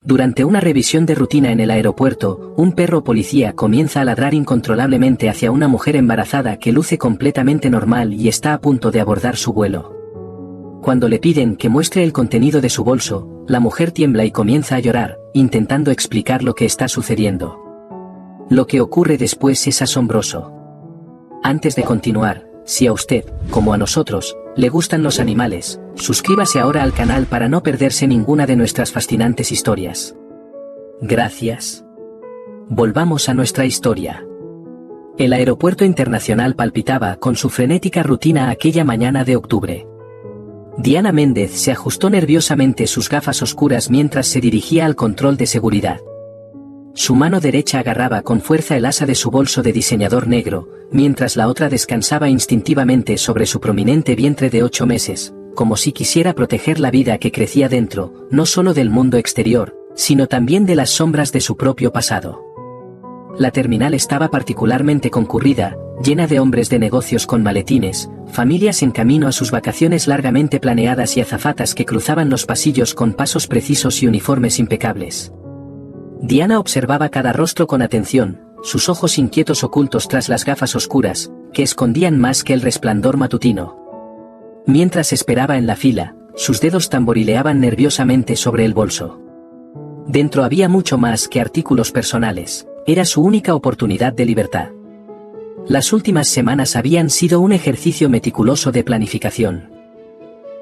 Durante una revisión de rutina en el aeropuerto, un perro policía comienza a ladrar incontrolablemente hacia una mujer embarazada que luce completamente normal y está a punto de abordar su vuelo. Cuando le piden que muestre el contenido de su bolso, la mujer tiembla y comienza a llorar, intentando explicar lo que está sucediendo. Lo que ocurre después es asombroso. Antes de continuar, si a usted, como a nosotros, le gustan los animales, suscríbase ahora al canal para no perderse ninguna de nuestras fascinantes historias. Gracias. Volvamos a nuestra historia. El aeropuerto internacional palpitaba con su frenética rutina aquella mañana de octubre. Diana Méndez se ajustó nerviosamente sus gafas oscuras mientras se dirigía al control de seguridad. Su mano derecha agarraba con fuerza el asa de su bolso de diseñador negro, mientras la otra descansaba instintivamente sobre su prominente vientre de 8 meses, como si quisiera proteger la vida que crecía dentro, no solo del mundo exterior, sino también de las sombras de su propio pasado. La terminal estaba particularmente concurrida, llena de hombres de negocios con maletines, familias en camino a sus vacaciones largamente planeadas y azafatas que cruzaban los pasillos con pasos precisos y uniformes impecables. Diana observaba cada rostro con atención, sus ojos inquietos ocultos tras las gafas oscuras, que escondían más que el resplandor matutino. Mientras esperaba en la fila, sus dedos tamborileaban nerviosamente sobre el bolso. Dentro había mucho más que artículos personales, era su única oportunidad de libertad. Las últimas semanas habían sido un ejercicio meticuloso de planificación.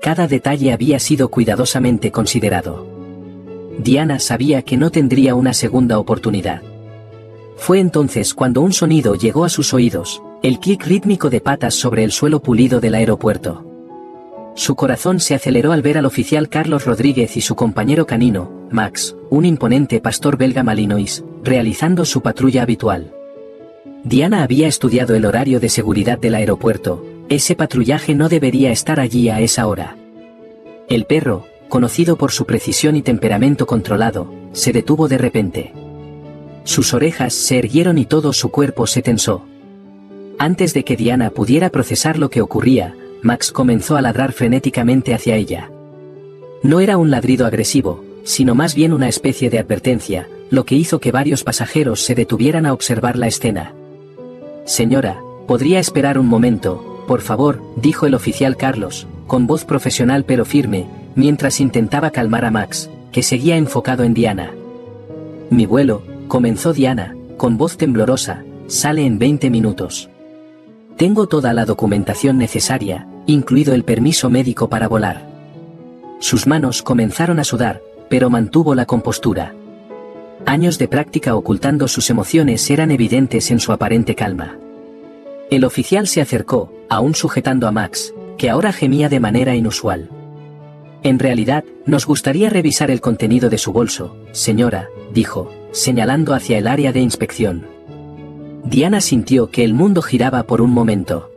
Cada detalle había sido cuidadosamente considerado. Diana sabía que no tendría una segunda oportunidad. Fue entonces cuando un sonido llegó a sus oídos, el clic rítmico de patas sobre el suelo pulido del aeropuerto. Su corazón se aceleró al ver al oficial Carlos Rodríguez y su compañero canino, Max, un imponente pastor belga malinois, realizando su patrulla habitual. Diana había estudiado el horario de seguridad del aeropuerto, ese patrullaje no debería estar allí a esa hora. El perro, conocido por su precisión y temperamento controlado, se detuvo de repente. Sus orejas se erguieron y todo su cuerpo se tensó. Antes de que Diana pudiera procesar lo que ocurría, Max comenzó a ladrar frenéticamente hacia ella. No era un ladrido agresivo, sino más bien una especie de advertencia, lo que hizo que varios pasajeros se detuvieran a observar la escena. «Señora, ¿podría esperar un momento, por favor?», dijo el oficial Carlos, con voz profesional pero firme, mientras intentaba calmar a Max, que seguía enfocado en Diana. «Mi vuelo», comenzó Diana, con voz temblorosa, «sale en 20 minutos. Tengo toda la documentación necesaria, incluido el permiso médico para volar». Sus manos comenzaron a sudar, pero mantuvo la compostura. Años de práctica ocultando sus emociones eran evidentes en su aparente calma. El oficial se acercó, aún sujetando a Max, que ahora gemía de manera inusual. «En realidad, nos gustaría revisar el contenido de su bolso, señora», dijo, señalando hacia el área de inspección. Diana sintió que el mundo giraba por un momento.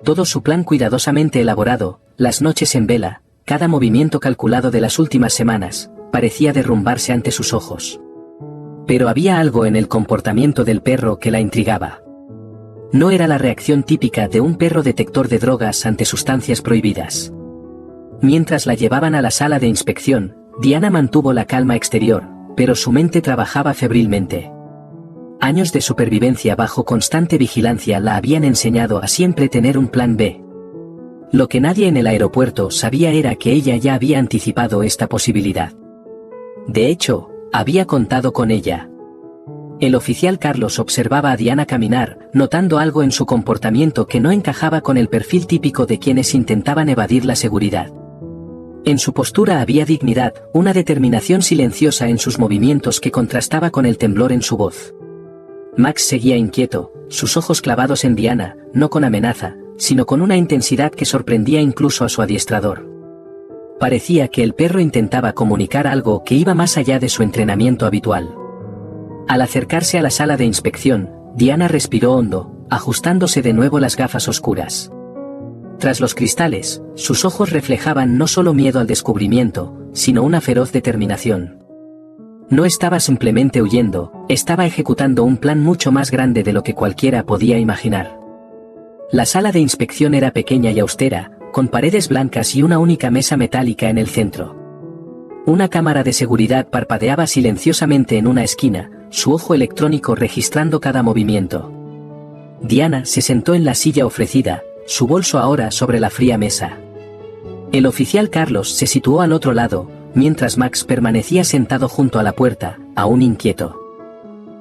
Todo su plan cuidadosamente elaborado, las noches en vela, cada movimiento calculado de las últimas semanas, parecía derrumbarse ante sus ojos. Pero había algo en el comportamiento del perro que la intrigaba. No era la reacción típica de un perro detector de drogas ante sustancias prohibidas. Mientras la llevaban a la sala de inspección, Diana mantuvo la calma exterior, pero su mente trabajaba febrilmente. Años de supervivencia bajo constante vigilancia la habían enseñado a siempre tener un plan B. Lo que nadie en el aeropuerto sabía era que ella ya había anticipado esta posibilidad. De hecho, había contado con ella. El oficial Carlos observaba a Diana caminar, notando algo en su comportamiento que no encajaba con el perfil típico de quienes intentaban evadir la seguridad. En su postura había dignidad, una determinación silenciosa en sus movimientos que contrastaba con el temblor en su voz. Max seguía inquieto, sus ojos clavados en Diana, no con amenaza, sino con una intensidad que sorprendía incluso a su adiestrador. Parecía que el perro intentaba comunicar algo que iba más allá de su entrenamiento habitual. Al acercarse a la sala de inspección, Diana respiró hondo, ajustándose de nuevo las gafas oscuras. Tras los cristales, sus ojos reflejaban no solo miedo al descubrimiento, sino una feroz determinación. No estaba simplemente huyendo, estaba ejecutando un plan mucho más grande de lo que cualquiera podía imaginar. La sala de inspección era pequeña y austera, con paredes blancas y una única mesa metálica en el centro. Una cámara de seguridad parpadeaba silenciosamente en una esquina, su ojo electrónico registrando cada movimiento. Diana se sentó en la silla ofrecida, su bolso ahora sobre la fría mesa. El oficial Carlos se situó al otro lado, mientras Max permanecía sentado junto a la puerta, aún inquieto.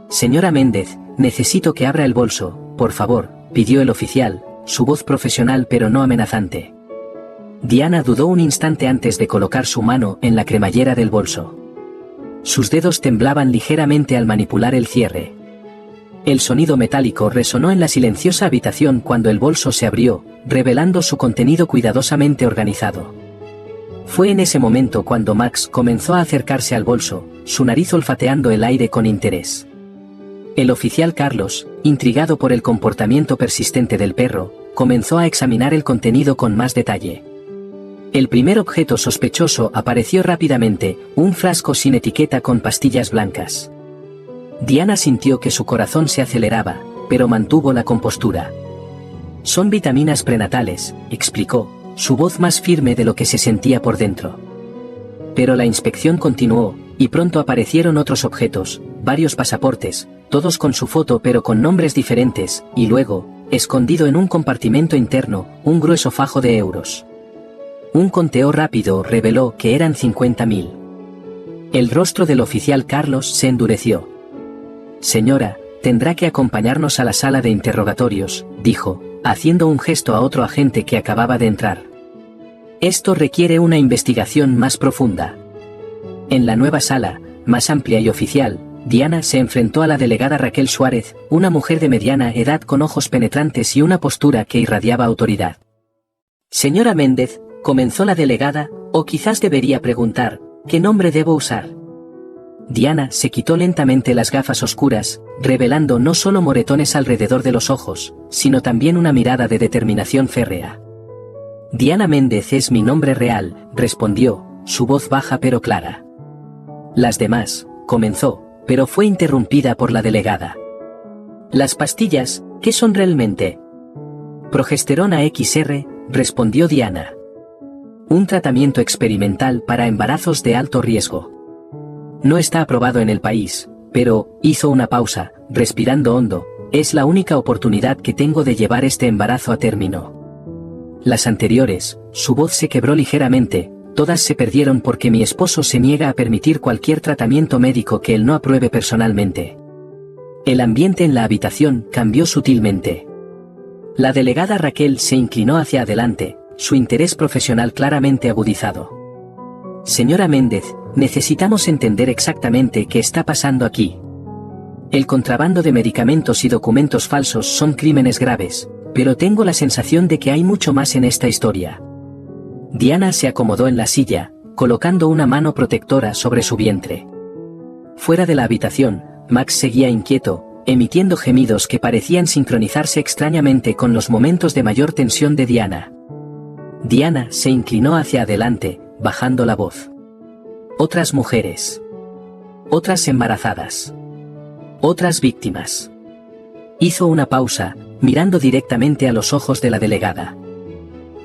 Señora Méndez, necesito que abra el bolso, por favor, pidió el oficial, su voz profesional pero no amenazante. Diana dudó un instante antes de colocar su mano en la cremallera del bolso. Sus dedos temblaban ligeramente al manipular el cierre. El sonido metálico resonó en la silenciosa habitación cuando el bolso se abrió, revelando su contenido cuidadosamente organizado. Fue en ese momento cuando Max comenzó a acercarse al bolso, su nariz olfateando el aire con interés. El oficial Carlos, intrigado por el comportamiento persistente del perro, comenzó a examinar el contenido con más detalle. El primer objeto sospechoso apareció rápidamente, un frasco sin etiqueta con pastillas blancas. Diana sintió que su corazón se aceleraba, pero mantuvo la compostura. Son vitaminas prenatales, explicó, su voz más firme de lo que se sentía por dentro. Pero la inspección continuó, y pronto aparecieron otros objetos, varios pasaportes, todos con su foto pero con nombres diferentes, y luego, escondido en un compartimento interno, un grueso fajo de euros. Un conteo rápido reveló que eran 50.000. El rostro del oficial Carlos se endureció. Señora, tendrá que acompañarnos a la sala de interrogatorios, dijo, haciendo un gesto a otro agente que acababa de entrar. Esto requiere una investigación más profunda. En la nueva sala, más amplia y oficial, Diana se enfrentó a la delegada Raquel Suárez, una mujer de mediana edad con ojos penetrantes y una postura que irradiaba autoridad. Señora Méndez, comenzó la delegada, o quizás debería preguntar, ¿qué nombre debo usar? Diana se quitó lentamente las gafas oscuras, revelando no solo moretones alrededor de los ojos, sino también una mirada de determinación férrea. Diana Méndez es mi nombre real, respondió, su voz baja pero clara. Las demás, comenzó, pero fue interrumpida por la delegada. Las pastillas, ¿qué son realmente? Progesterona XR, respondió Diana. Un tratamiento experimental para embarazos de alto riesgo. No está aprobado en el país, pero, hizo una pausa, respirando hondo, es la única oportunidad que tengo de llevar este embarazo a término. Las anteriores, su voz se quebró ligeramente, todas se perdieron porque mi esposo se niega a permitir cualquier tratamiento médico que él no apruebe personalmente. El ambiente en la habitación cambió sutilmente. La delegada Raquel se inclinó hacia adelante, su interés profesional claramente agudizado. Señora Méndez, necesitamos entender exactamente qué está pasando aquí. El contrabando de medicamentos y documentos falsos son crímenes graves, pero tengo la sensación de que hay mucho más en esta historia. Diana se acomodó en la silla, colocando una mano protectora sobre su vientre. Fuera de la habitación, Max seguía inquieto, emitiendo gemidos que parecían sincronizarse extrañamente con los momentos de mayor tensión de Diana. Diana se inclinó hacia adelante, bajando la voz. Otras mujeres. Otras embarazadas. Otras víctimas. Hizo una pausa, mirando directamente a los ojos de la delegada.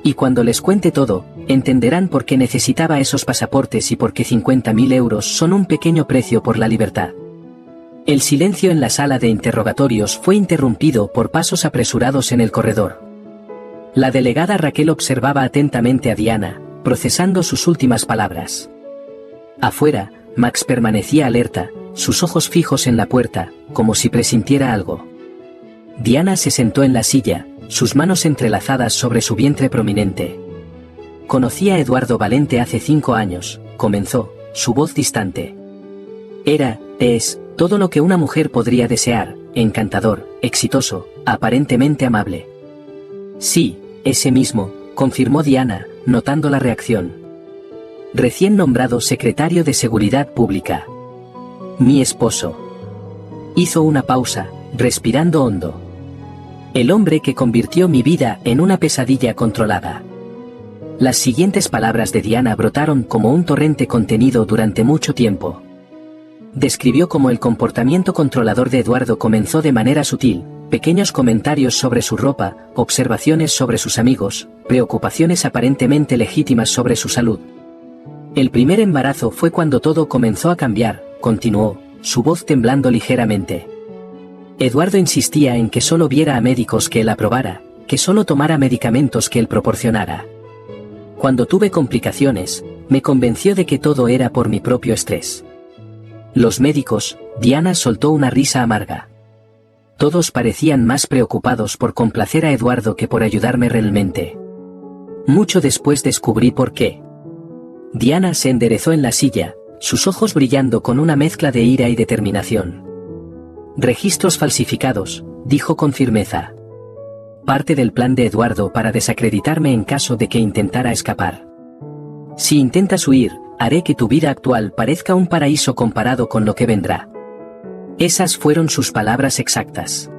Y cuando les cuente todo, entenderán por qué necesitaba esos pasaportes y por qué 50.000 euros son un pequeño precio por la libertad. El silencio en la sala de interrogatorios fue interrumpido por pasos apresurados en el corredor. La delegada Raquel observaba atentamente a Diana, procesando sus últimas palabras. Afuera, Max permanecía alerta, sus ojos fijos en la puerta, como si presintiera algo. Diana se sentó en la silla, sus manos entrelazadas sobre su vientre prominente. Conocí a Eduardo Valente hace 5 años, comenzó, su voz distante. Es, todo lo que una mujer podría desear, encantador, exitoso, aparentemente amable. Sí, ese mismo, confirmó Diana, notando la reacción. Recién nombrado secretario de Seguridad Pública. Mi esposo. Hizo una pausa, respirando hondo. El hombre que convirtió mi vida en una pesadilla controlada. Las siguientes palabras de Diana brotaron como un torrente contenido durante mucho tiempo. Describió cómo el comportamiento controlador de Eduardo comenzó de manera sutil, pequeños comentarios sobre su ropa, observaciones sobre sus amigos, preocupaciones aparentemente legítimas sobre su salud. El primer embarazo fue cuando todo comenzó a cambiar, continuó, su voz temblando ligeramente. Eduardo insistía en que solo viera a médicos que él aprobara, que solo tomara medicamentos que él proporcionara. Cuando tuve complicaciones, me convenció de que todo era por mi propio estrés. Los médicos, Diana soltó una risa amarga. Todos parecían más preocupados por complacer a Eduardo que por ayudarme realmente. Mucho después descubrí por qué. Diana se enderezó en la silla, sus ojos brillando con una mezcla de ira y determinación. Registros falsificados, dijo con firmeza. Parte del plan de Eduardo para desacreditarme en caso de que intentara escapar. Si intentas huir, haré que tu vida actual parezca un paraíso comparado con lo que vendrá. Esas fueron sus palabras exactas.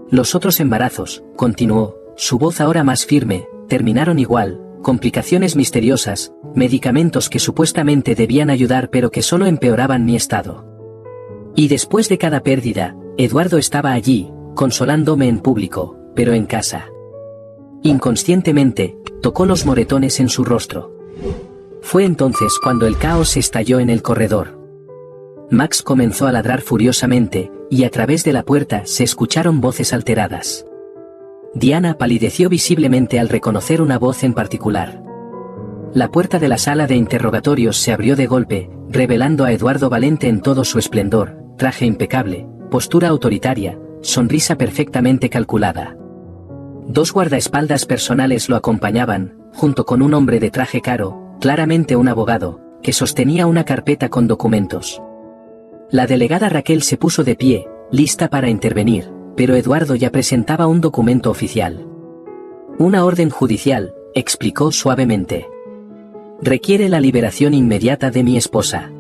Los otros embarazos, continuó, su voz ahora más firme, terminaron igual, complicaciones misteriosas, medicamentos que supuestamente debían ayudar pero que solo empeoraban mi estado. Y después de cada pérdida, Eduardo estaba allí, consolándome en público, pero en casa. Inconscientemente, tocó los moretones en su rostro. Fue entonces cuando el caos estalló en el corredor. Max comenzó a ladrar furiosamente, y a través de la puerta se escucharon voces alteradas. Diana palideció visiblemente al reconocer una voz en particular. La puerta de la sala de interrogatorios se abrió de golpe, revelando a Eduardo Valente en todo su esplendor, traje impecable, postura autoritaria, sonrisa perfectamente calculada. 2 guardaespaldas personales lo acompañaban, junto con un hombre de traje caro, claramente un abogado, que sostenía una carpeta con documentos. La delegada Raquel se puso de pie, lista para intervenir, pero Eduardo ya presentaba un documento oficial. Una orden judicial, explicó suavemente. Requiere la liberación inmediata de mi esposa.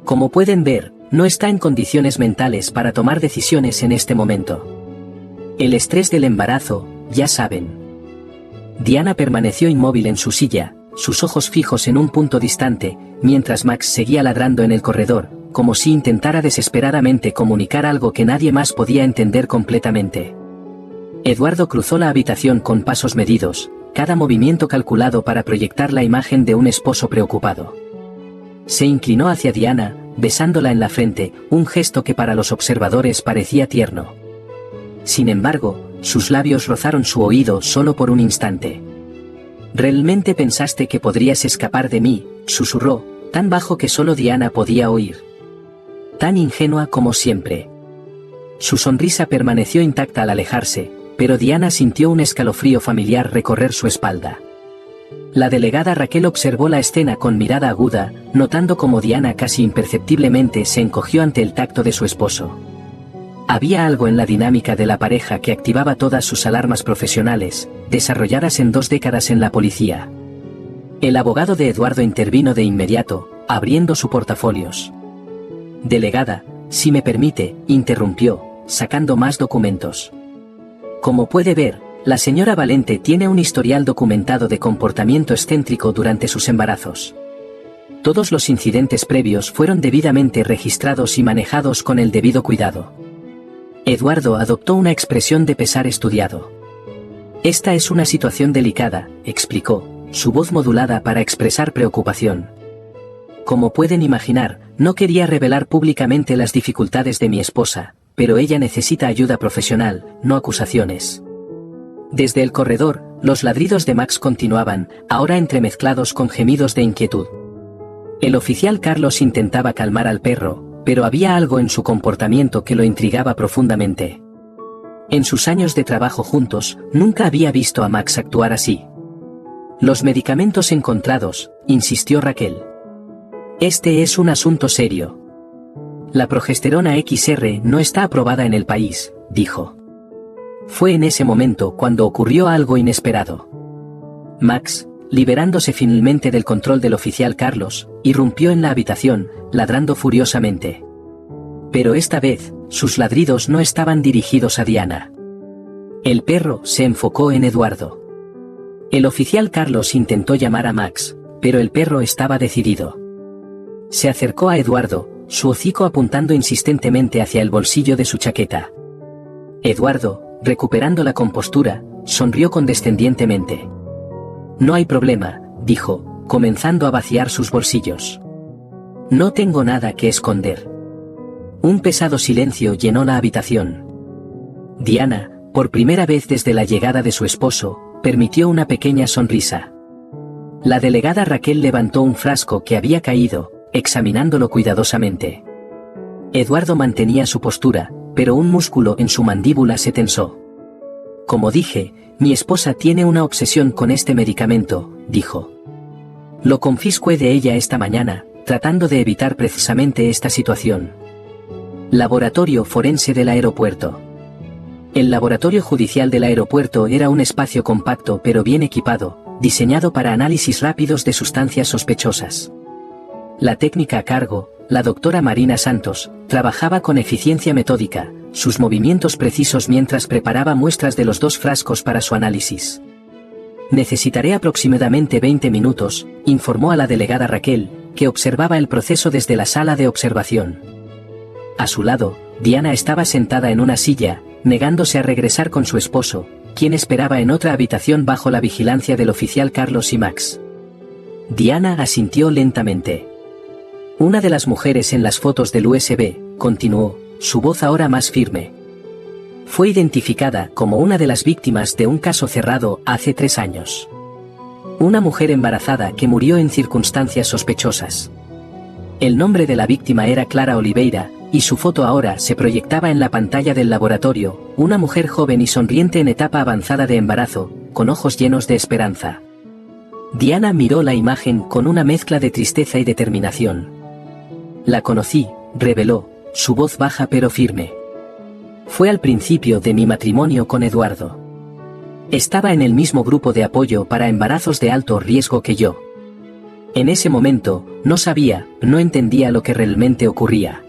Como pueden ver, no está en condiciones mentales para tomar decisiones en este momento. El estrés del embarazo, ya saben. Diana permaneció inmóvil en su silla, sus ojos fijos en un punto distante, mientras Max seguía ladrando en el corredor, como si intentara desesperadamente comunicar algo que nadie más podía entender completamente. Eduardo cruzó la habitación con pasos medidos, cada movimiento calculado para proyectar la imagen de un esposo preocupado. Se inclinó hacia Diana, besándola en la frente, un gesto que para los observadores parecía tierno. Sin embargo, sus labios rozaron su oído solo por un instante. «¿Realmente pensaste que podrías escapar de mí?», susurró, tan bajo que solo Diana podía oír. Tan ingenua como siempre. Su sonrisa permaneció intacta al alejarse, pero Diana sintió un escalofrío familiar recorrer su espalda. La delegada Raquel observó la escena con mirada aguda, notando cómo Diana casi imperceptiblemente se encogió ante el tacto de su esposo. Había algo en la dinámica de la pareja que activaba todas sus alarmas profesionales, desarrolladas en 2 décadas en la policía. El abogado de Eduardo intervino de inmediato, abriendo su portafolios. «Delegada, si me permite», interrumpió, sacando más documentos. «Como puede ver, la señora Valente tiene un historial documentado de comportamiento excéntrico durante sus embarazos. Todos los incidentes previos fueron debidamente registrados y manejados con el debido cuidado». Eduardo adoptó una expresión de pesar estudiado. «Esta es una situación delicada», explicó, su voz modulada para expresar preocupación. «Como pueden imaginar, no quería revelar públicamente las dificultades de mi esposa, pero ella necesita ayuda profesional, no acusaciones». Desde el corredor, los ladridos de Max continuaban, ahora entremezclados con gemidos de inquietud. El oficial Carlos intentaba calmar al perro, pero había algo en su comportamiento que lo intrigaba profundamente. En sus años de trabajo juntos, nunca había visto a Max actuar así. «Los medicamentos encontrados», insistió Raquel. «Este es un asunto serio. La progesterona XR no está aprobada en el país», dijo. Fue en ese momento cuando ocurrió algo inesperado. Max, liberándose finalmente del control del oficial Carlos, irrumpió en la habitación, ladrando furiosamente. Pero esta vez, sus ladridos no estaban dirigidos a Diana. El perro se enfocó en Eduardo. El oficial Carlos intentó llamar a Max, pero el perro estaba decidido. Se acercó a Eduardo, su hocico apuntando insistentemente hacia el bolsillo de su chaqueta. Eduardo, recuperando la compostura, sonrió condescendientemente. «No hay problema», dijo, comenzando a vaciar sus bolsillos. No tengo nada que esconder. Un pesado silencio llenó la habitación. Diana, por primera vez desde la llegada de su esposo, permitió una pequeña sonrisa. La delegada Raquel levantó un frasco que había caído, examinándolo cuidadosamente. Eduardo mantenía su postura, pero un músculo en su mandíbula se tensó. Como dije, mi esposa tiene una obsesión con este medicamento, dijo. Lo confisqué de ella esta mañana, tratando de evitar precisamente esta situación. Laboratorio forense del aeropuerto. El laboratorio judicial del aeropuerto era un espacio compacto pero bien equipado, diseñado para análisis rápidos de sustancias sospechosas. La técnica a cargo, la doctora Marina Santos, trabajaba con eficiencia metódica, sus movimientos precisos mientras preparaba muestras de los 2 frascos para su análisis. Necesitaré aproximadamente 20 minutos, informó a la delegada Raquel, que observaba el proceso desde la sala de observación. A su lado, Diana estaba sentada en una silla, negándose a regresar con su esposo, quien esperaba en otra habitación bajo la vigilancia del oficial Carlos y Max. Diana asintió lentamente. Una de las mujeres en las fotos del USB, continuó, su voz ahora más firme. Fue identificada como una de las víctimas de un caso cerrado hace 3 años. Una mujer embarazada que murió en circunstancias sospechosas. El nombre de la víctima era Clara Oliveira, y su foto ahora se proyectaba en la pantalla del laboratorio, una mujer joven y sonriente en etapa avanzada de embarazo, con ojos llenos de esperanza. Diana miró la imagen con una mezcla de tristeza y determinación. La conocí, reveló, su voz baja pero firme. Fue al principio de mi matrimonio con Eduardo. Estaba en el mismo grupo de apoyo para embarazos de alto riesgo que yo. En ese momento, no entendía lo que realmente ocurría.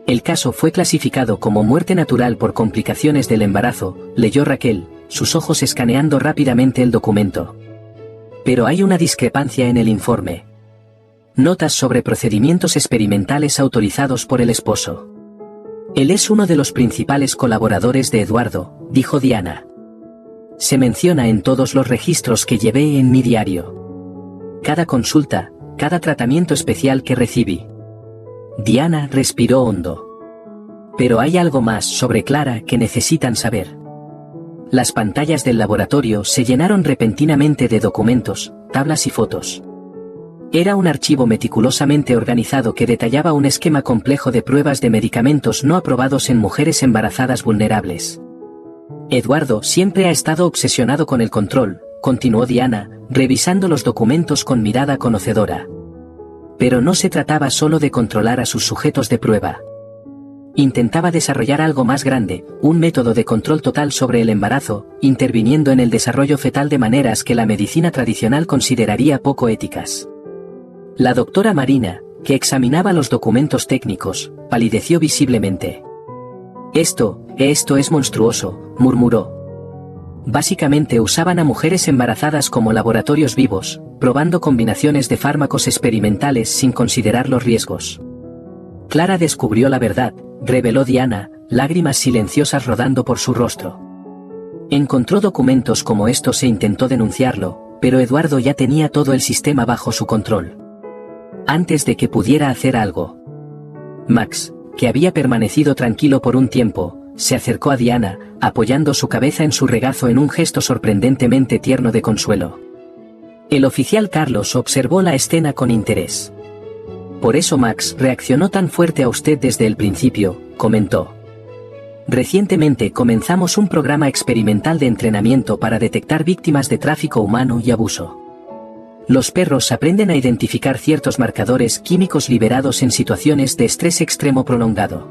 El caso fue clasificado como muerte natural por complicaciones del embarazo, leyó Raquel, sus ojos escaneando rápidamente el documento. Pero hay una discrepancia en el informe. Notas sobre procedimientos experimentales autorizados por el esposo. Él es uno de los principales colaboradores de Eduardo, dijo Diana. Se menciona en todos los registros que llevé en mi diario. Cada consulta, cada tratamiento especial que recibí. Diana respiró hondo. Pero hay algo más sobre Clara que necesitan saber. Las pantallas del laboratorio se llenaron repentinamente de documentos, tablas y fotos. Era un archivo meticulosamente organizado que detallaba un esquema complejo de pruebas de medicamentos no aprobados en mujeres embarazadas vulnerables. Eduardo siempre ha estado obsesionado con el control, continuó Diana, revisando los documentos con mirada conocedora. Pero no se trataba solo de controlar a sus sujetos de prueba. Intentaba desarrollar algo más grande, un método de control total sobre el embarazo, interviniendo en el desarrollo fetal de maneras que la medicina tradicional consideraría poco éticas. La doctora Marina, que examinaba los documentos técnicos, palideció visiblemente. Esto es monstruoso, murmuró. Básicamente usaban a mujeres embarazadas como laboratorios vivos, probando combinaciones de fármacos experimentales sin considerar los riesgos. Clara descubrió la verdad, reveló Diana, lágrimas silenciosas rodando por su rostro. Encontró documentos como estos e intentó denunciarlo, pero Eduardo ya tenía todo el sistema bajo su control. Antes de que pudiera hacer algo. Max, que había permanecido tranquilo por un tiempo, se acercó a Diana, apoyando su cabeza en su regazo en un gesto sorprendentemente tierno de consuelo. El oficial Carlos observó la escena con interés. Por eso Max reaccionó tan fuerte a usted desde el principio, comentó. Recientemente comenzamos un programa experimental de entrenamiento para detectar víctimas de tráfico humano y abuso. Los perros aprenden a identificar ciertos marcadores químicos liberados en situaciones de estrés extremo prolongado.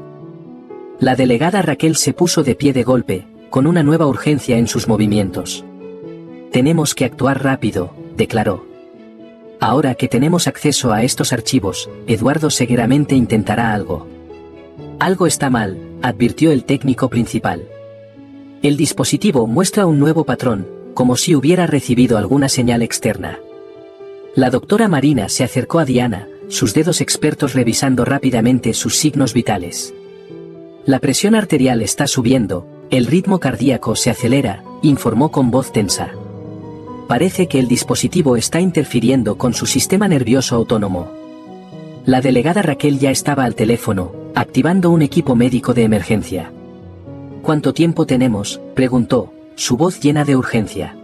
La delegada Raquel se puso de pie de golpe, con una nueva urgencia en sus movimientos. Tenemos que actuar rápido, declaró. Ahora que tenemos acceso a estos archivos, Eduardo seguramente intentará algo. Algo está mal, advirtió el técnico principal. El dispositivo muestra un nuevo patrón, como si hubiera recibido alguna señal externa. La doctora Marina se acercó a Diana, sus dedos expertos revisando rápidamente sus signos vitales. La presión arterial está subiendo, el ritmo cardíaco se acelera, informó con voz tensa. Parece que el dispositivo está interfiriendo con su sistema nervioso autónomo. La delegada Raquel ya estaba al teléfono, activando un equipo médico de emergencia. ¿Cuánto tiempo tenemos?, preguntó, su voz llena de urgencia.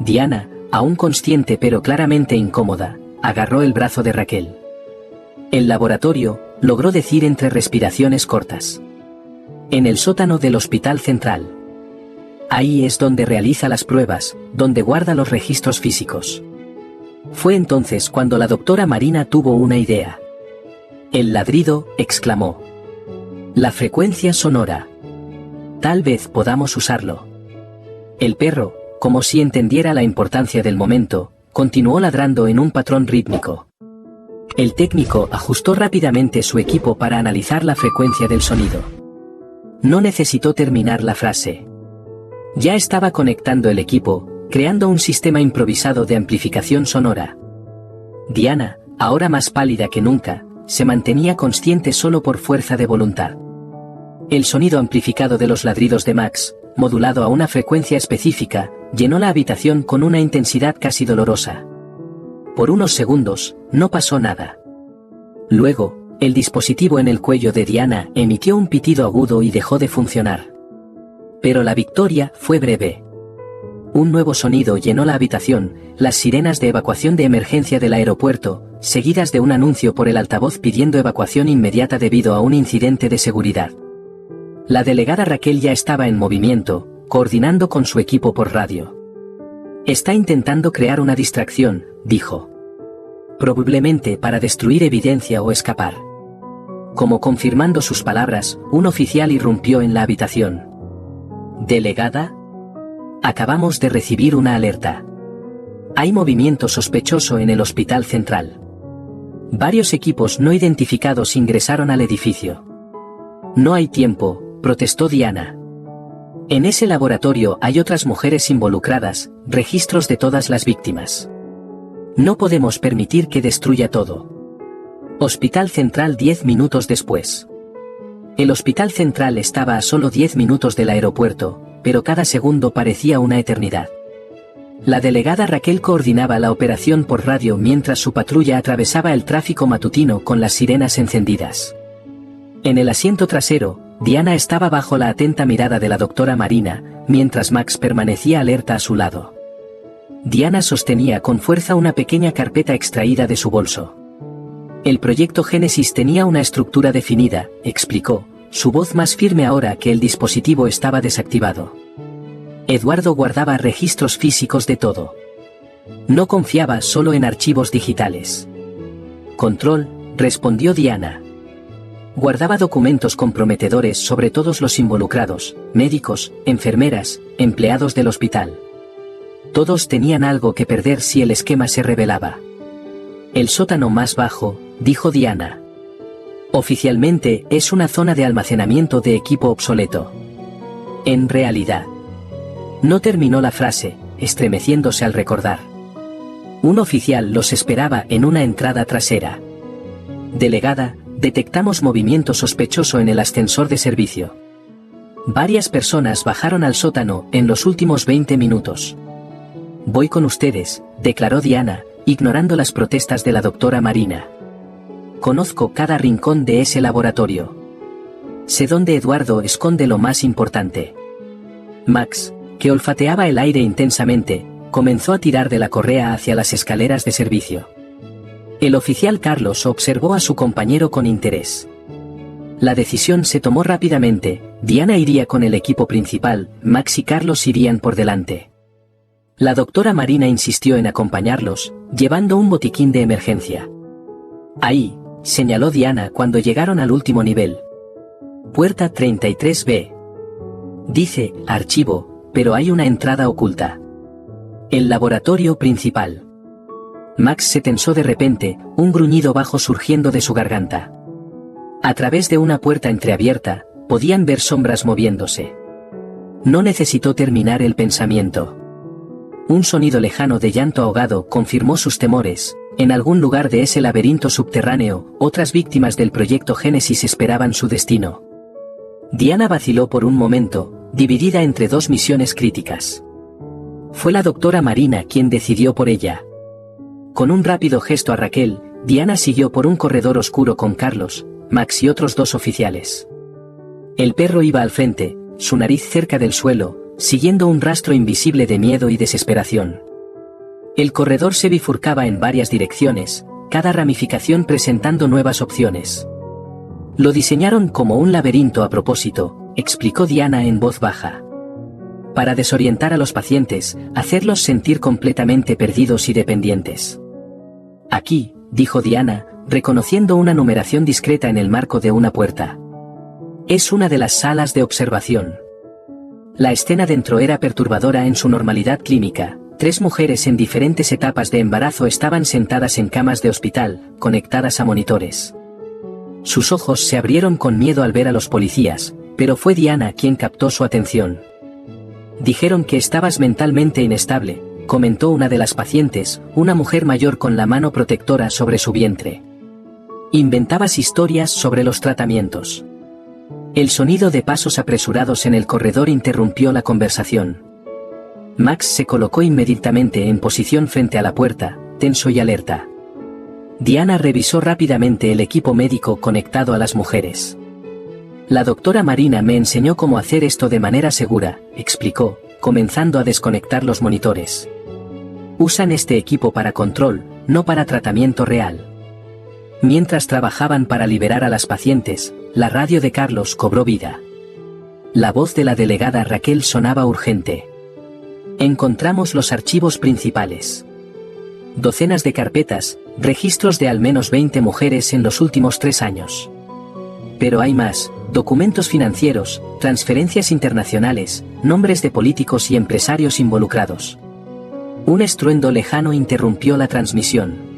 Diana, aún consciente pero claramente incómoda, agarró el brazo de Raquel. El laboratorio, logró decir entre respiraciones cortas. En el sótano del Hospital Central. Ahí es donde realiza las pruebas, donde guarda los registros físicos. Fue entonces cuando la doctora Marina tuvo una idea. El ladrido, exclamó. La frecuencia sonora. Tal vez podamos usarlo. El perro, como si entendiera la importancia del momento, continuó ladrando en un patrón rítmico. El técnico ajustó rápidamente su equipo para analizar la frecuencia del sonido. No necesitó terminar la frase. Ya estaba conectando el equipo, creando un sistema improvisado de amplificación sonora. Diana, ahora más pálida que nunca, se mantenía consciente solo por fuerza de voluntad. El sonido amplificado de los ladridos de Max, modulado a una frecuencia específica, llenó la habitación con una intensidad casi dolorosa. Por unos segundos, no pasó nada. Luego, el dispositivo en el cuello de Diana emitió un pitido agudo y dejó de funcionar. Pero la victoria fue breve. Un nuevo sonido llenó la habitación, las sirenas de evacuación de emergencia del aeropuerto, seguidas de un anuncio por el altavoz pidiendo evacuación inmediata debido a un incidente de seguridad. La delegada Raquel ya estaba en movimiento, coordinando con su equipo por radio. Está intentando crear una distracción, dijo. Probablemente para destruir evidencia o escapar. Como confirmando sus palabras, un oficial irrumpió en la habitación. ¿Delegada? Acabamos de recibir una alerta. Hay movimiento sospechoso en el Hospital Central. Varios equipos no identificados ingresaron al edificio. No hay tiempo, protestó Diana. En ese laboratorio hay otras mujeres involucradas, registros de todas las víctimas. No podemos permitir que destruya todo. Hospital Central 10 minutos después. El Hospital Central estaba a solo 10 minutos del aeropuerto, pero cada segundo parecía una eternidad. La delegada Raquel coordinaba la operación por radio mientras su patrulla atravesaba el tráfico matutino con las sirenas encendidas. En el asiento trasero, Diana estaba bajo la atenta mirada de la doctora Marina, mientras Max permanecía alerta a su lado. Diana sostenía con fuerza una pequeña carpeta extraída de su bolso. El proyecto Génesis tenía una estructura definida, explicó, su voz más firme ahora que el dispositivo estaba desactivado. Eduardo guardaba registros físicos de todo. No confiaba solo en archivos digitales. Control, respondió Diana. Guardaba documentos comprometedores sobre todos los involucrados, médicos, enfermeras, empleados del hospital. Todos tenían algo que perder si el esquema se revelaba. El sótano más bajo, dijo Diana. Oficialmente es una zona de almacenamiento de equipo obsoleto. En realidad. No terminó la frase, estremeciéndose al recordar. Un oficial los esperaba en una entrada trasera. Delegada, detectamos movimiento sospechoso en el ascensor de servicio. Varias personas bajaron al sótano en los últimos 20 minutos. Voy con ustedes, declaró Diana, ignorando las protestas de la doctora Marina. Conozco cada rincón de ese laboratorio. Sé dónde Eduardo esconde lo más importante. Max, que olfateaba el aire intensamente, comenzó a tirar de la correa hacia las escaleras de servicio. El oficial Carlos observó a su compañero con interés. La decisión se tomó rápidamente, Diana iría con el equipo principal, Max y Carlos irían por delante. La doctora Marina insistió en acompañarlos, llevando un botiquín de emergencia. Ahí, señaló Diana cuando llegaron al último nivel. Puerta 33B. Dice, archivo, pero hay una entrada oculta. El laboratorio principal. Max se tensó de repente, un gruñido bajo surgiendo de su garganta. A través de una puerta entreabierta, podían ver sombras moviéndose. No necesitó terminar el pensamiento. Un sonido lejano de llanto ahogado confirmó sus temores. En algún lugar de ese laberinto subterráneo, otras víctimas del proyecto Génesis esperaban su destino. Diana vaciló por un momento, dividida entre dos misiones críticas. Fue la doctora Marina quien decidió por ella. Con un rápido gesto a Raquel, Diana siguió por un corredor oscuro con Carlos, Max y otros 2 oficiales. El perro iba al frente, su nariz cerca del suelo, siguiendo un rastro invisible de miedo y desesperación. El corredor se bifurcaba en varias direcciones, cada ramificación presentando nuevas opciones. Lo diseñaron como un laberinto a propósito, explicó Diana en voz baja. Para desorientar a los pacientes, hacerlos sentir completamente perdidos y dependientes. Aquí, dijo Diana, reconociendo una numeración discreta en el marco de una puerta. Es una de las salas de observación. La escena dentro era perturbadora en su normalidad clínica. 3 mujeres en diferentes etapas de embarazo estaban sentadas en camas de hospital, conectadas a monitores. Sus ojos se abrieron con miedo al ver a los policías, pero fue Diana quien captó su atención. Dijeron que estabas mentalmente inestable, comentó una de las pacientes, una mujer mayor con la mano protectora sobre su vientre. Inventabas historias sobre los tratamientos. El sonido de pasos apresurados en el corredor interrumpió la conversación. Max se colocó inmediatamente en posición frente a la puerta, tenso y alerta. Diana revisó rápidamente el equipo médico conectado a las mujeres. La doctora Marina me enseñó cómo hacer esto de manera segura, explicó, comenzando a desconectar los monitores. Usan este equipo para control, no para tratamiento real. Mientras trabajaban para liberar a las pacientes, la radio de Carlos cobró vida. La voz de la delegada Raquel sonaba urgente. Encontramos los archivos principales. Docenas de carpetas, registros de al menos 20 mujeres en los últimos 3 años. Pero hay más, documentos financieros, transferencias internacionales, nombres de políticos y empresarios involucrados. Un estruendo lejano interrumpió la transmisión.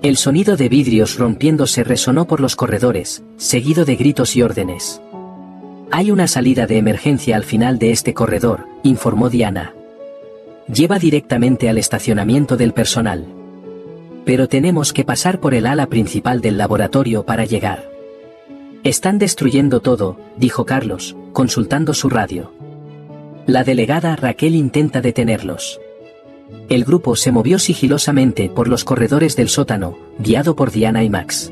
El sonido de vidrios rompiéndose resonó por los corredores, seguido de gritos y órdenes. Hay una salida de emergencia al final de este corredor, informó Diana. Lleva directamente al estacionamiento del personal. Pero tenemos que pasar por el ala principal del laboratorio para llegar. Están destruyendo todo, dijo Carlos, consultando su radio. La delegada Raquel intenta detenerlos. El grupo se movió sigilosamente por los corredores del sótano, guiado por Diana y Max.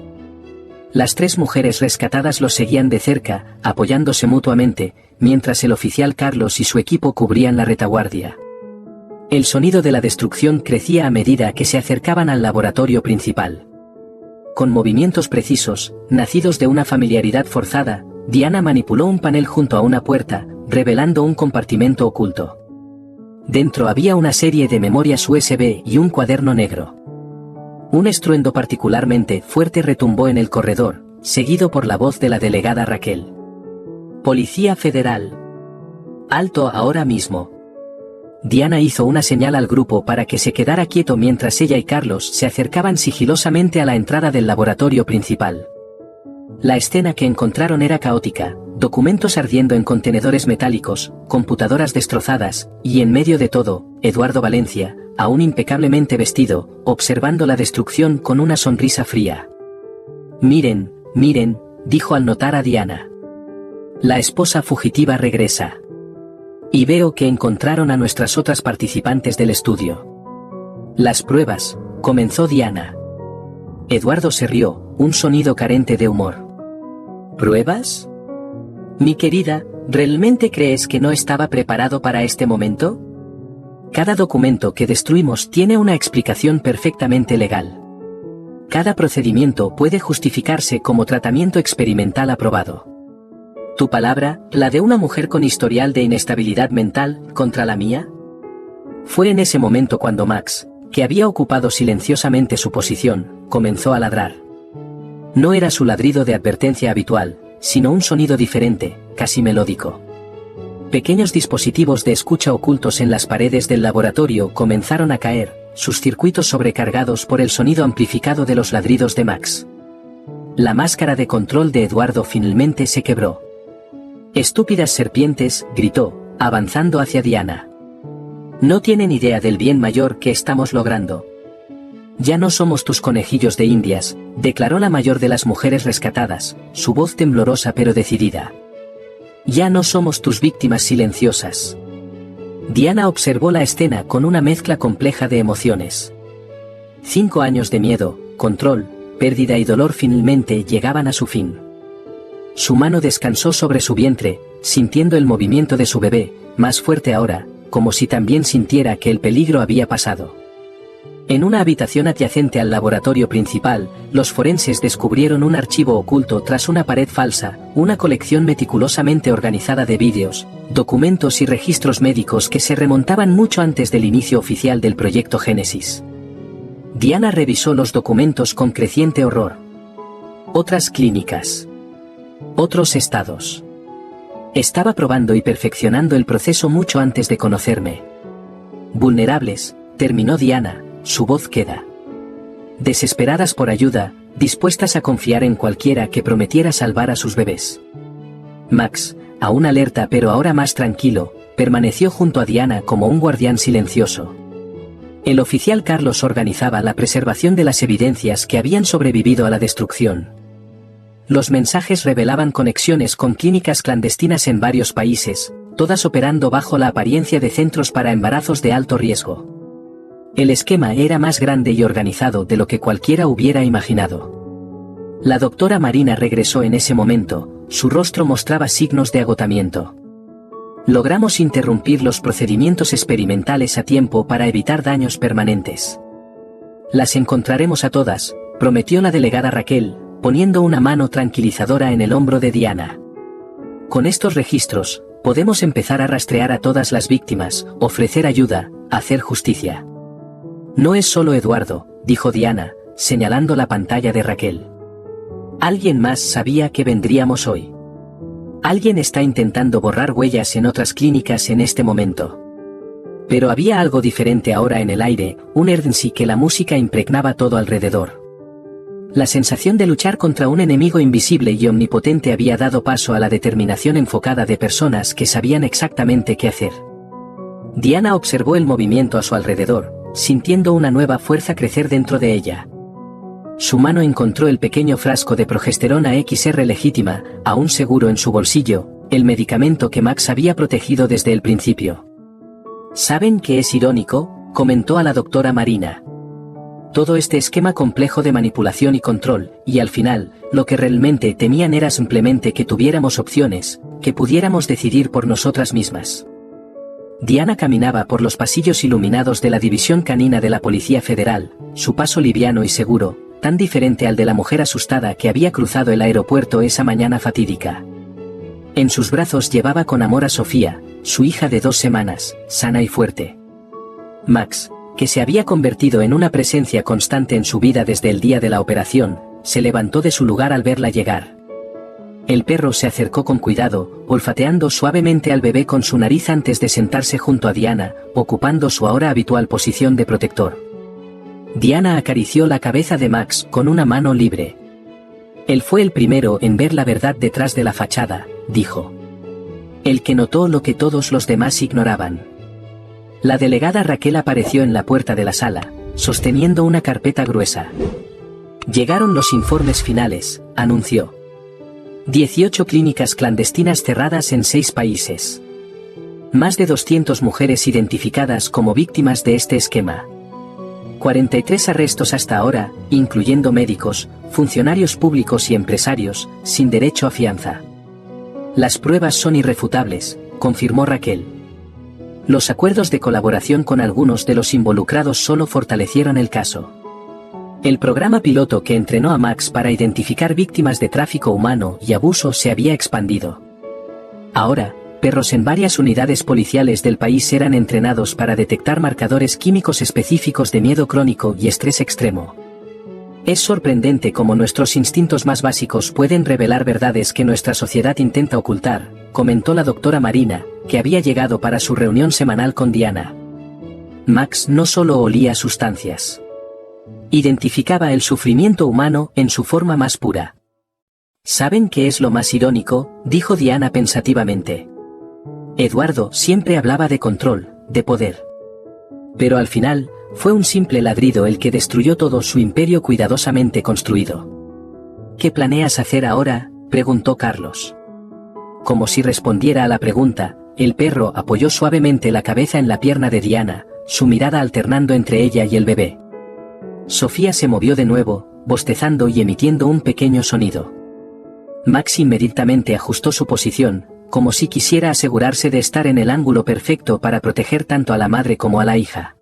Las 3 mujeres rescatadas los seguían de cerca, apoyándose mutuamente, mientras el oficial Carlos y su equipo cubrían la retaguardia. El sonido de la destrucción crecía a medida que se acercaban al laboratorio principal. Con movimientos precisos, nacidos de una familiaridad forzada, Diana manipuló un panel junto a una puerta, revelando un compartimento oculto. Dentro había una serie de memorias USB y un cuaderno negro. Un estruendo particularmente fuerte retumbó en el corredor, seguido por la voz de la delegada Raquel. Policía Federal. Alto ahora mismo. Diana hizo una señal al grupo para que se quedara quieto mientras ella y Carlos se acercaban sigilosamente a la entrada del laboratorio principal. La escena que encontraron era caótica, documentos ardiendo en contenedores metálicos, computadoras destrozadas, y en medio de todo, Eduardo Valencia, aún impecablemente vestido, observando la destrucción con una sonrisa fría. Miren, miren, dijo al notar a Diana. La esposa fugitiva regresa. Y veo que encontraron a nuestras otras participantes del estudio. Las pruebas, comenzó Diana. Eduardo se rió, un sonido carente de humor. ¿Pruebas? Mi querida, ¿realmente crees que no estaba preparado para este momento? Cada documento que destruimos tiene una explicación perfectamente legal. Cada procedimiento puede justificarse como tratamiento experimental aprobado. ¿Tu palabra, la de una mujer con historial de inestabilidad mental, contra la mía? Fue en ese momento cuando Max, que había ocupado silenciosamente su posición, comenzó a ladrar. No era su ladrido de advertencia habitual, sino un sonido diferente, casi melódico. Pequeños dispositivos de escucha ocultos en las paredes del laboratorio comenzaron a caer, sus circuitos sobrecargados por el sonido amplificado de los ladridos de Max. La máscara de control de Eduardo finalmente se quebró. Estúpidas serpientes, gritó, avanzando hacia Diana. No tienen idea del bien mayor que estamos logrando. Ya no somos tus conejillos de indias, declaró la mayor de las mujeres rescatadas, su voz temblorosa pero decidida. Ya no somos tus víctimas silenciosas. Diana observó la escena con una mezcla compleja de emociones. 5 años de miedo, control, pérdida y dolor finalmente llegaban a su fin. Su mano descansó sobre su vientre, sintiendo el movimiento de su bebé, más fuerte ahora, como si también sintiera que el peligro había pasado. En una habitación adyacente al laboratorio principal, los forenses descubrieron un archivo oculto tras una pared falsa, una colección meticulosamente organizada de vídeos, documentos y registros médicos que se remontaban mucho antes del inicio oficial del proyecto Génesis. Diana revisó los documentos con creciente horror. Otras clínicas. Otros estados. Estaba probando y perfeccionando el proceso mucho antes de conocerme. Vulnerables, terminó Diana, su voz queda. Desesperadas por ayuda, dispuestas a confiar en cualquiera que prometiera salvar a sus bebés. Max, aún alerta pero ahora más tranquilo, permaneció junto a Diana como un guardián silencioso. El oficial Carlos organizaba la preservación de las evidencias que habían sobrevivido a la destrucción. Los mensajes revelaban conexiones con clínicas clandestinas en varios países, todas operando bajo la apariencia de centros para embarazos de alto riesgo. El esquema era más grande y organizado de lo que cualquiera hubiera imaginado. La doctora Marina regresó en ese momento, su rostro mostraba signos de agotamiento. Logramos interrumpir los procedimientos experimentales a tiempo para evitar daños permanentes. Las encontraremos a todas, prometió la delegada Raquel, poniendo una mano tranquilizadora en el hombro de Diana. Con estos registros, podemos empezar a rastrear a todas las víctimas, ofrecer ayuda, hacer justicia. No es solo Eduardo, dijo Diana, señalando la pantalla de Raquel. Alguien más sabía que vendríamos hoy. Alguien está intentando borrar huellas en otras clínicas en este momento. Pero había algo diferente ahora en el aire, un urgency que la música impregnaba todo alrededor. La sensación de luchar contra un enemigo invisible y omnipotente había dado paso a la determinación enfocada de personas que sabían exactamente qué hacer. Diana observó el movimiento a su alrededor, sintiendo una nueva fuerza crecer dentro de ella. Su mano encontró el pequeño frasco de progesterona XR legítima, aún seguro en su bolsillo, el medicamento que Max había protegido desde el principio. ¿Saben qué es irónico?, comentó a la doctora Marina. Todo este esquema complejo de manipulación y control, y al final, lo que realmente temían era simplemente que tuviéramos opciones, que pudiéramos decidir por nosotras mismas. Diana caminaba por los pasillos iluminados de la división canina de la Policía Federal, su paso liviano y seguro, tan diferente al de la mujer asustada que había cruzado el aeropuerto esa mañana fatídica. En sus brazos llevaba con amor a Sofía, su hija de 2 semanas, sana y fuerte. Max, que se había convertido en una presencia constante en su vida desde el día de la operación, se levantó de su lugar al verla llegar. El perro se acercó con cuidado, olfateando suavemente al bebé con su nariz antes de sentarse junto a Diana, ocupando su ahora habitual posición de protector. Diana acarició la cabeza de Max con una mano libre. Él fue el primero en ver la verdad detrás de la fachada, dijo. El que notó lo que todos los demás ignoraban. La delegada Raquel apareció en la puerta de la sala, sosteniendo una carpeta gruesa. Llegaron los informes finales, anunció. 18 clínicas clandestinas cerradas en 6 países. Más de 200 mujeres identificadas como víctimas de este esquema. 43 arrestos hasta ahora, incluyendo médicos, funcionarios públicos y empresarios, sin derecho a fianza. Las pruebas son irrefutables, confirmó Raquel. Los acuerdos de colaboración con algunos de los involucrados solo fortalecieron el caso. El programa piloto que entrenó a Max para identificar víctimas de tráfico humano y abuso se había expandido. Ahora, perros en varias unidades policiales del país eran entrenados para detectar marcadores químicos específicos de miedo crónico y estrés extremo. Es sorprendente cómo nuestros instintos más básicos pueden revelar verdades que nuestra sociedad intenta ocultar, comentó la doctora Marina, que había llegado para su reunión semanal con Diana. Max no solo olía sustancias. Identificaba el sufrimiento humano en su forma más pura. ¿Saben qué es lo más irónico?, dijo Diana pensativamente. Eduardo siempre hablaba de control, de poder. Pero al final, fue un simple ladrido el que destruyó todo su imperio cuidadosamente construido. ¿Qué planeas hacer ahora?, preguntó Carlos. Como si respondiera a la pregunta, El perro apoyó suavemente la cabeza en la pierna de Diana, su mirada alternando entre ella y el bebé. Sofía se movió de nuevo, bostezando y emitiendo un pequeño sonido. Max inmediatamente ajustó su posición, como si quisiera asegurarse de estar en el ángulo perfecto para proteger tanto a la madre como a la hija.